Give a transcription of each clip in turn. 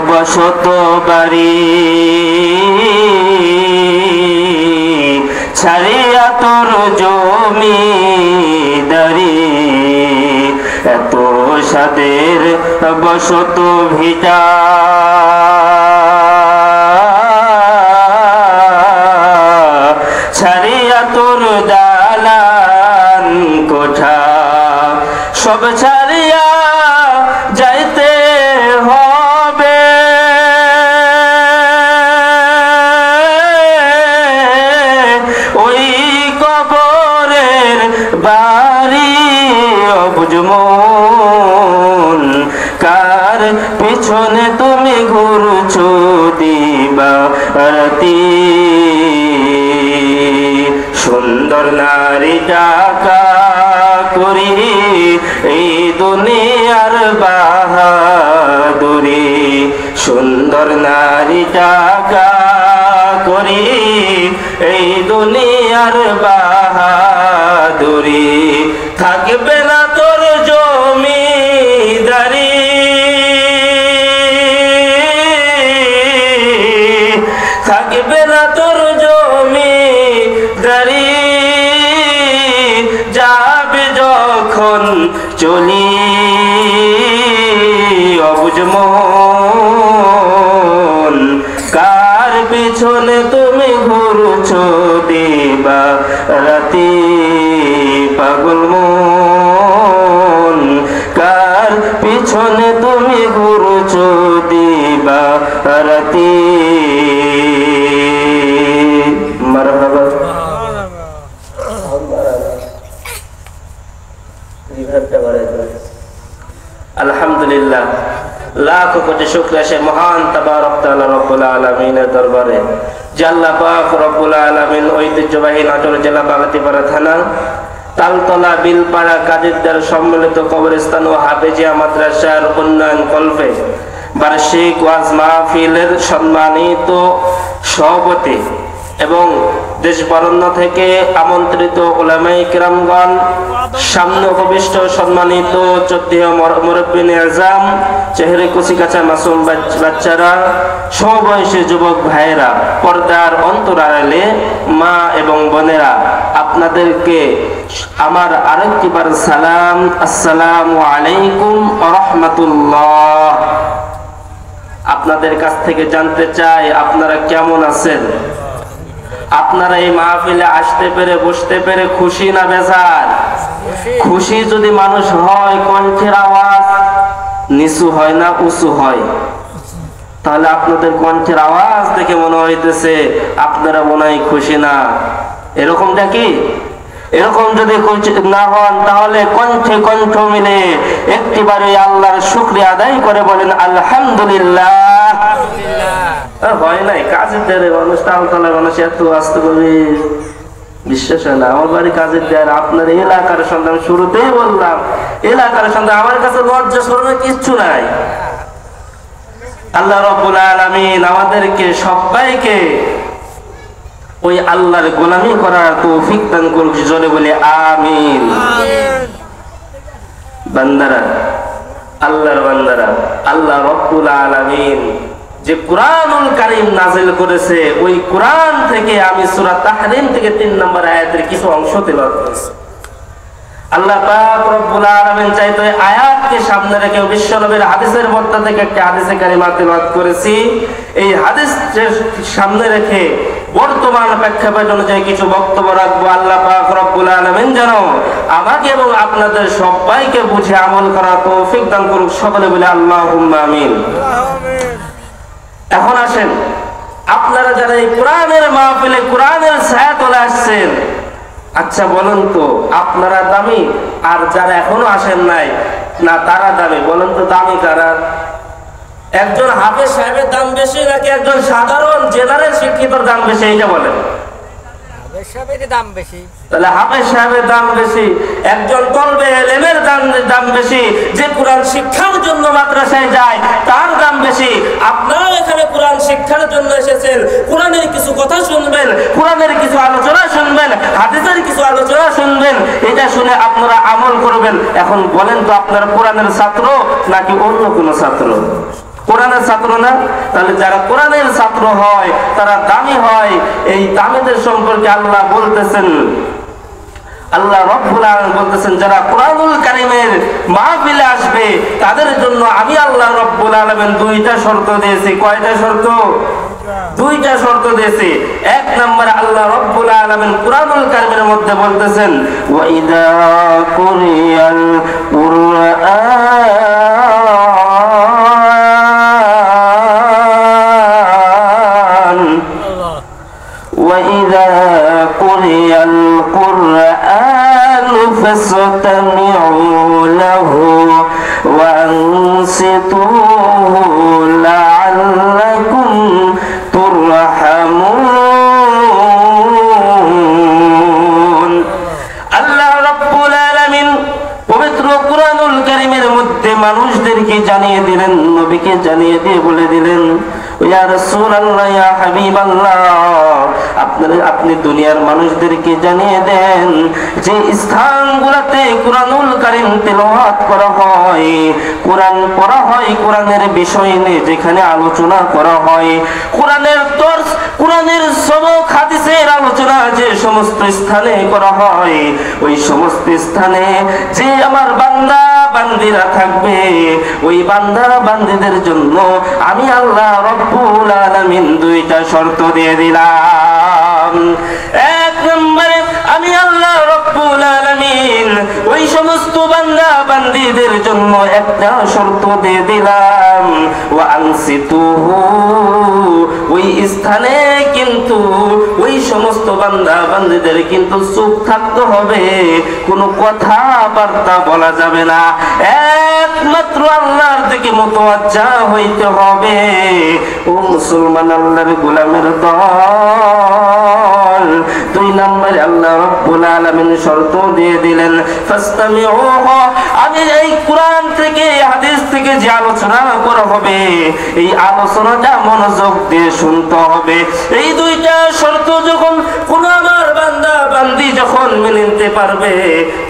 বসত বাড়ি ছাড়িয়া তোর জমিদারি এত সাদের বসত ভিটা ছাড়িয়া তোর দালান কোঠা সব ছাড়িয়া যাইতে হবে ওই কবরের বাড়ি অবুঝমন কার পিছনে তুমি ঘুরছো দিবারাতি সুন্দর নারী টাকা করি এই দুনিয়ার বাহাদুরি সুন্দর নারী টাকা করি এই দুনিয়ার বাহাদুরি থাকবে না তোর জমিদারি থাকবে না তোর জমিদারি যাবে যখন চলি অবুঝমন কার পিছনে তুমি ঘুরছো দিবারাতি পাগল মন কার পিছনে তুমি ঘুরছো দিবারাতি মারহাবা আলহামদুলিল্লাহ লাখ কোটি শুকরিয়া সে মহান তাবারক তাআলা রব্বুল আলামিনের দরবারে যে আল্লাহ পাক রব্বুল আলামিন ঐতিহ্যবাহী নাটোর জেলা বাগাতিপাড়া থানা তালতলা বিলপাড়া কাজীরদার সম্মিলিত কবরস্থান ও হাফেজিয়া মাদ্রাসার উন্নয়ন কল্পে বার্ষিক ওয়াজ মাহফিলের সম্মানিত সভাপতি এবং দেশ বরেণ্য থেকে আমন্ত্রিত উলামায়ে কিরামগণ সামনে উপবিষ্ট সম্মানিত চৌদ্দীয় মুরব্বিন আযম চেহারে কুচিকাচা মাসুম বাচ্চারা সমবয়সী যুবক ভাইয়েরা পর্দার অন্তরালে মা এবং বোনেরা আপনাদেরকে আমার আরেকটিবার সালাম আসসালামু আলাইকুম ওয়া রাহমাতুল্লাহ আপনাদের কাছ থেকে জানতে চাই আপনারা কেমন আছেন আপনারা এই মাহফিলে আসতে পেরে বসতে পেরে খুশি না বেজার খুশি যদি মানুষ হয় কণ্ঠের আওয়াজ নিচু হয় না উঁচু হয় তাহলে আপনাদের কণ্ঠের আওয়াজ দেখে মনে হইতেছে আপনারা মনে হয় খুশি না এরকমটা কি এরকম যদি না হন তাহলে কণ্ঠে কণ্ঠ মিলে একটিবারে আল্লাহর শুকরিয়া আদায় করে বলেন আলহামদুলিল্লাহ হয় নাই কাজের দেয়ারে মানুষ তালতলার মানুষ এত আসতে করবে বিশ্বাস হয় না আমার বাড়ি কাজের দেয়ার আপনার এলাকার সন্ধান শুরুতেই বললাম এলাকার সন্ধান আমার কাছে লজ্জা শরমে কিচ্ছু নাই আল্লাহ রাব্বুল আলামিন আমাদেরকে সবাইকে ওই আল্লাহর গোলামি করার তৌফিক দান করুক জোরে বলে আমিন বান্দারা আল্লাহর বান্দারা আল্লাহ রাব্বুল আলামিন যে কুরআনুল কারীম নাযিল করেছে ওই কুরআন থেকে আমি সূরা তাহরিম থেকে 3 নম্বর আয়াতের কিছু অংশ তেলাওয়াত করেছি আল্লাহ পাক রব্বুল আলামিন চাইতো এই আয়াতকে সামনে রেখে বিশ্বনবীর হাদিসের বর্তা থেকে একটা হাদিসে কারিমা তেলাওয়াত করেছি এই হাদিসের সামনে রেখে বর্তমান প্রেক্ষাপট অনুযায়ী কিছু বক্তব্য রাখবো আল্লাহ পাক রব্বুল আলামিন যেন আমাকে এবং আপনাদের সবাইকে বুঝে আমল করার তৌফিক দান করুক সকলে বলে আল্লাহুম্মা আমিন এখন আসেন আপনারা যারা এই কোরআনের মাহফিলে কোরআনের ছায়াতলে আসছেন আচ্ছা বলেন তো আপনারা দামি আর যারা এখনো আসেন নাই না তারা দামি বলেন তো দামি কারা একজন হাফেজ সাহেবের দাম বেশি নাকি একজন সাধারণ জেনারেল শিক্ষিতর দাম বেশি এইটা বলেন হাফেজ সাহেবের দাম বেশি তাহলে হাফেজ সাহেবের দাম বেশি একজন তলবে ইলমের দাম বেশি যে কোরআন শিক্ষার জন্য মাদ্রাসায় যায় তার দাম বেশি আপনারা এখানে কোরআন শিক্ষার জন্য এসেছেন কোরআনের কিছু কথা শুনবেন কোরআনের কিছু আলোচনা শুনবেন হাদিসের কিছু আলোচনা শুনবেন এটা শুনে আপনারা আমল করবেন এখন বলেন তো আপনারা কোরআনের ছাত্র নাকি অন্য কোনো ছাত্র কোরআন কোরআনের ছাত্র না? তাহলে যারা কোরআনের ছাত্র হয় তারা দামি হয়। এই দামিদের সম্পর্কে আল্লাহ বলতেছেন, আল্লাহ রাব্বুল আলামিন বলতেছেন যারা কোরআনুল কারীমের মাহফিলে আসবে তাদের জন্য আমি আল্লাহ রাব্বুল আলামিন দুইটা শর্ত দিয়েছি। কয়টা শর্ত? দুইটা শর্ত দিয়েছি। এক নম্বরে আল্লাহ রাব্বুল আলামিন কোরআনুল কারীমের মধ্যে বলতেছেন ওয়া ইযা কুরিয়াল কুরআন ওয়া ইযা কুরিয়াল কুরআন ফাসতামিউ লাহু ওয়া আনসিতু লাআল্লাকুম তুরহামুন। আল্লাহ রাব্বুল আলামিন পবিত্র কোরআনুল কারীমের মধ্যে মানুষদেরকে জানিয়ে দিলেন, নবীকে জানিয়ে দিয়ে বলে দিলেন ইয়া রাসূলুল্লাহ ইয়া হাবিবাল্লাহ, আপনি দুনিয়ার মানুষদেরকে জানিয়ে দেন যে স্থানগুলোতে কোরআনুল কারীম তেলাওয়াত করা হয়, কোরআন পড়া হয়, কোরআনের বিষয় নিয়ে যেখানে আলোচনা করা হয়, কোরআনের দর্স, কোরআনের সবক, হাদিসের আলোচনা যে সমস্ত স্থানে করা হয়, ওই সমস্ত স্থানে যে আমার বান্দা বান্দীরা থাকবে, ওই বান্দা বান্দীদের জন্য আমি আল্লাহ রাব্বুল আলামিন দুইটা শর্ত দিয়ে দিলাম। এক নম্বরে আমি আল্লাহ রাব্বুল আলামিন ওই সমস্ত বান্দা বান্দীদের জন্য একটা শর্ত দিয়ে দিলাম ওয়া আনসিতুহু, ওই স্থানে কিন্তু ওই সমস্ত বান্দা বান্দীদের কিন্তু চুপ থাকতে হবে, কোনো কথাবার্তা বলা যাবে না, একমাত্র আল্লাহর দিকে মুতাওয়াজ্জা হইতে হবে। ও মুসলমান আল্লাহর গোলামের দল, দুই নম্বরে আল্লাহ রাব্বুল আলামিন শর্ত দিয়ে দিলেন ফাসতামিউ, আমি এই কোরআন থেকে হাদিস থেকে যে আলোচনা করা হবে এই আলোচনাটা মনোযোগ দিয়ে শুনতে হবে। এই দুইটা শর্ত যখন কোন আমার বান্দা বান্দি যখন মেনে নিতে পারবে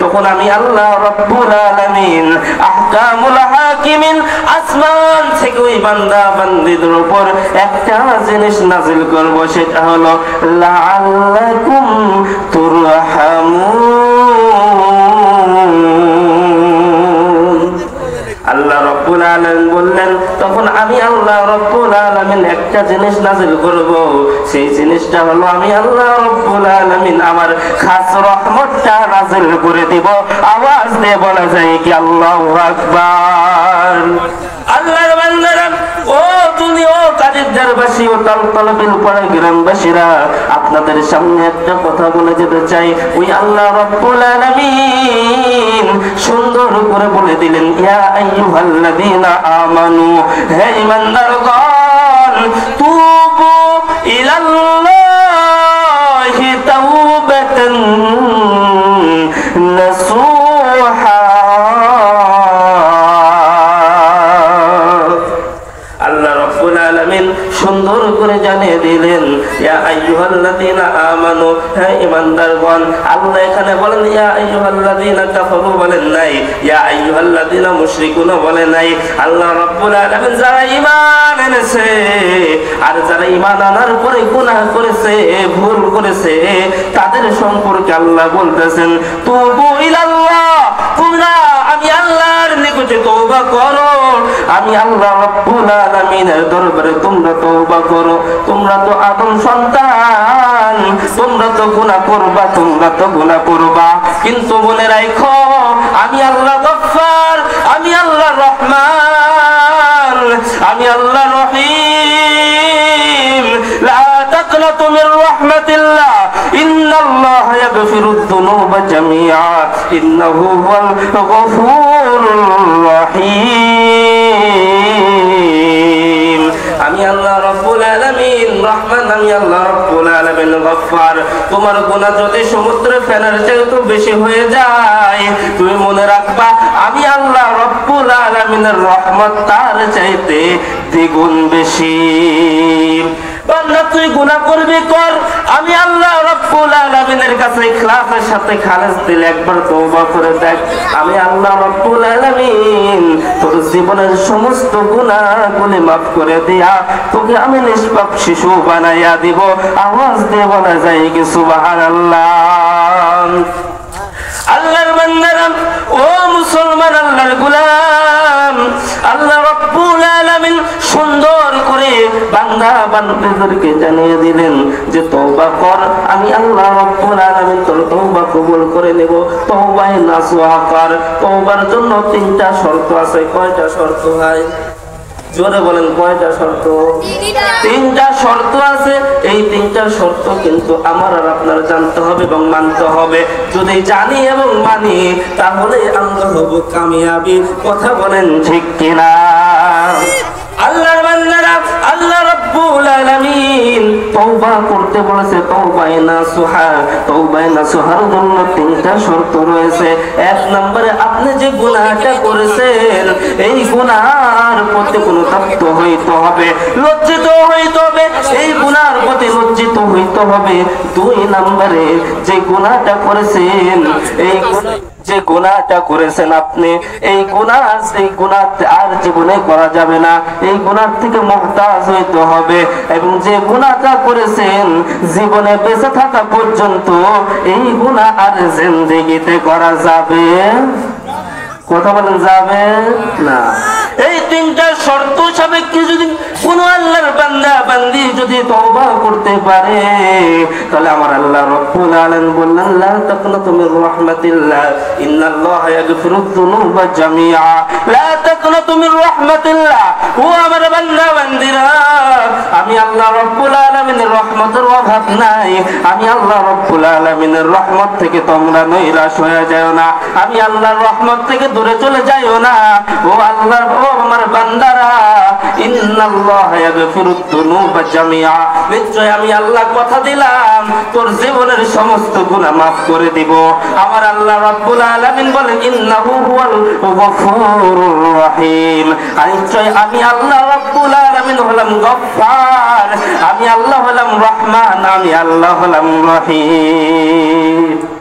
তখন আমি আল্লাহ রাব্বুল আলামিন আহকামুল হাকিমিন আসমান থেকে ওই বান্দা বান্দীদের উপর একটা জিনিস নাযিল করব, সেটা হলো লাআল্লাকুম তুরহামুন। আল্লাহ রাব্বুল আলামিন বললেন তখন আমি আল্লাহ রাব্বুল আলামিন একটা জিনিস নাযিল করব, সেই জিনিসটা হলো আমি আল্লাহ রাব্বুল আলামিন আমার খাস রহমতটা নাযিল করে দিব। আওয়াজ দিয়ে বলা যায় কি আল্লাহু আকবার। আল্লাহর বান্দারা, ও দুনিয়া, ও কাদিরবাসী, ও তালতলাবিল পাড়া গ্রামবাসীরা, আপনাদের সামনে একটা কথা বলে যেতে চাই। ওই আল্লাহ রাব্বুল আলামিন সুন্দর করে বলে দিলেন ইয়া আইয়ুহাল্লাযীনা আমানু, হে ঈমানদারগণ, তুবু ইলাল্লাহি তাওবাতান নাসুহা। আল্লাহ রাব্বুল আলামিন সুন্দর করে জানিয়ে দিলেন ইয়া আইয়ুহাল্লাযীনা আমানু, হে ঈমানদারগণ। আল্লাহ এখানে বলেন ইয়া আইয়ুহাল্লাযীনা কাফারু বলেন নাই, ইয়া আইয়ুহাল্লাযীনা মুশরিকুন বলেন নাই। আল্লাহ রাব্বুল আলামিন যারা ঈমান এনেছে আর যারা ঈমান আনার পরে গুনাহ করেছে, ভুল করেছে, তাদের সম্পর্কে আল্লাহ বলতেছেন তুবু ইলাল্লাহ, তোমরা আমি আল্লাহর নিকটে তওবা করো, আমি আল্লাহ রাব্বুল আলামিনের দরবারে তোমরা তওবা করো। তোমরা তো আদম সন্তান, তোমরা তো গুনাহ করবা, তোমরা তো গুনাহ করবা, কিন্তু মনে রাখো আমি আল্লাহ গফফার, আমি আল্লাহ রহমান, আমি আল্লাহ রহিম। লা তাকনাতু মির রাহমাতিল্লাহ, ইন্নাল্লাহা ইয়াগফিরুদ যুনুবা জামিআ, ইন্নাহু হুয়াল গফুরুর রহিম। আমি আল্লাহ রাব্বুল আলামিন রহমান, আমি আল্লাহ রাব্বুল আলামিন গফফার। তোমার গুনাহ যদি সমুদ্রে ফেনার চাইতে বেশি হয়ে যায়, তুমি মনে রাখবা আমি আল্লাহ রাব্বুল আলামিনের রহমত তার চাইতে দ্বিগুণ বেশি। বান্দা তুই গুনাহ করবি কর, আমি আল্লাহ রাব্বুল আলামিনের কাছে ইখলাসের সাথে খালেস দিল একবার তওবা করে দেখ, আমি আল্লাহ রাব্বুল আলামিন তোর জীবনের সমস্ত গুনাহগুলি মাফ করে দিয়া তোকে আমি নিষ্পাপ শিশু বানাইয়া দিব। আওয়াজ দিয়ে বলা যায় কি সুবহানাল্লাহ। আল্লাহর বান্দারা, ও মুসলমান, আল্লাহর গোলাম, আল্লাহ রাব্বুল আলামিন সুন্দর করে বান্দা বান্দাদেরকে জানিয়ে দিলেন যে তওবা কর, আমি আল্লাহ রাব্বুল আলামিন তোর তওবা কবুল করে নেব। তওবায়ে নাসুহা কর। তওবার জন্য 3টা শর্ত আছে। কয়টা শর্ত ভাই? জোরে বলেন, কয়টা শর্ত? 3টা শর্ত আছে। এই 3টা শর্ত কিন্তু আমার আর আপনার জানতে হবে এবং মানতে হবে। যদি জানি এবং মানি তাহলে আমরা হব কামিয়াবি। কথা বলেন ঠিক কিনা? আল্লাহর বান্দারা, আল্লাহ রাব্বুল আলামিন তওবা করতে বলেছে, তওবায়ে নাসুহা। তওবায়ে নাসুহার জন্য 3টা শর্ত রয়েছে। 1 নম্বরে আপনি যে গুনাহটা করেছেন এই গুনাহর প্রতি অনুতপ্ত হইতে হবে, লজ্জিত হইতে হবে, এই গুনাহর প্রতি লজ্জিত হইতে হবে। 2 নম্বরে যে গুনাহটা করেছেন, এই যে গুনাহটা করেছেন আপনি, এই গুনাহ আর জীবনে করা যাবে না। এই গুনাহ থেকে মুক্তাজ হইতে হবে এবং যে গুনাহটা করেছেন জীবনে বেঁচে থাকা পর্যন্ত এই গুনাহ আর জিন্দেগিতে করা যাবে। কথা বলেন, যাবে না। এই 3টা শর্ত সাপেক্ষে যদি কোন আল্লাহর বান্দা বান্দি যদি তওবা করতে পারে তাহলে আমার আল্লাহ রাব্বুল আলামিন বললেন, লা তাকনাতু মির রাহমাতিল্লাহ ইন্নাল্লাহা ইয়াগফিরুয যুনুবা জামিআ। লা তাকনাতু মির রাহমাতিল্লাহ। ও আমার বান্দা বান্দিরা, আমি আল্লাহ রাব্বুল আলামিনের রহমতের অভাব নাই। আমি আল্লাহ রাব্বুল আলামিনের রহমত থেকে তোমরা নৈরাশ হয়ে যাও না, আমি আল্লাহর রহমত থেকে দূরে চলে যাইও না। ও আল্লাহ, ও আমার বান্দারা, ইন্নাল্লাহা ইয়াগফিরুয যুনুবা জামিআ। নিশ্চয় আমি আল্লাহ কথা দিলাম তোর জীবনের সমস্ত গুনাহ মাফ করে দিব। আমার আল্লাহ রাব্বুল আলামিন বলেন, ইন্নাহু হুয়াল গফুরুর রহিম। নিশ্চয় আমি আল্লাহ রাব্বুল আলামিন হলাম গফফার, আমি আল্লাহ হলাম রহমান, আমি আল্লাহ হলাম রহিম।